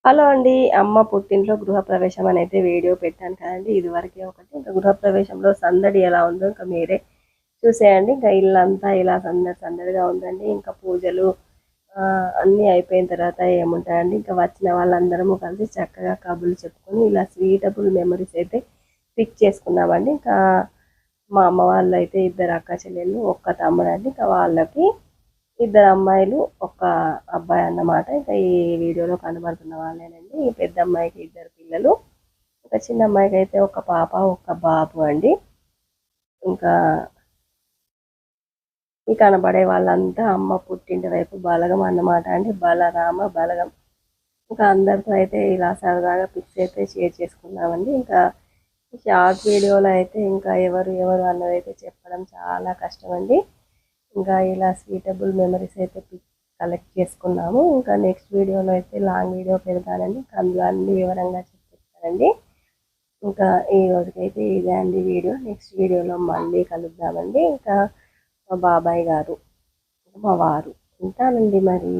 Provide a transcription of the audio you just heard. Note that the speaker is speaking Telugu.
హలో అండి. అమ్మ పుట్టింట్లో గృహప్రవేశం అనైతే వీడియో పెట్టాను కదండీ! ఇదివరకే ఒకటి. ఇంకా గృహప్రవేశంలో సందడి ఎలా ఉందో ఇంకా మీరే చూసేయండి. ఇంకా ఇల్లంతా ఇలా సందడి సందడిగా ఉందండి. ఇంకా పూజలు అన్నీ అయిపోయిన తర్వాత ఏముంటాయండి, ఇంకా వచ్చిన వాళ్ళందరము కలిసి చక్కగా కబుర్లు చెప్పుకొని ఇలా స్వీటబుల్ మెమరీస్ అయితే పిక్ చేసుకున్నామండి. ఇంకా మా అమ్మ వాళ్ళైతే ఇద్దరు అక్క చెల్లెళ్ళు, ఒక్క తమ్ముడండి. ఇంకా వాళ్ళకి ఇద్దరు అమ్మాయిలు, ఒక అబ్బాయి అన్నమాట. ఇంకా ఈ వీడియోలో కనబడుతున్న వాళ్ళేనండి. ఈ పెద్ద అమ్మాయికి ఇద్దరు పిల్లలు, ఒక చిన్న అమ్మాయికి అయితే ఒక పాప, ఒక బాబు అండి. ఇంకా ఈ కనబడే వాళ్ళంతా అమ్మ పుట్టింటి వైపు బలగం అన్నమాట అండి. బలరామ బలగం. ఇంకా అందరితో అయితే ఇలా సరదాగా పిక్స్ అయితే షేర్ చేసుకున్నామండి. ఇంకా షార్ట్ వీడియోలో అయితే ఇంకా ఎవరు ఎవరు అన్నదైతే చెప్పడం చాలా కష్టం అండి. ఇంకా ఇలా స్వీటబుల్ మెమరీస్ అయితే కలెక్ట్ చేసుకున్నాము. ఇంకా నెక్స్ట్ వీడియోలో అయితే లాంగ్ వీడియో పెడతానండి. అందులో అన్ని వివరంగా చెప్తానండి. ఇంకా ఈ రోజుకైతే ఇదే అండి వీడియో. నెక్స్ట్ వీడియోలో మళ్ళీ కలుద్దామండి. ఇంకా మా బాబాయ్ గారు, మా వారు ఉంటానండి మరి.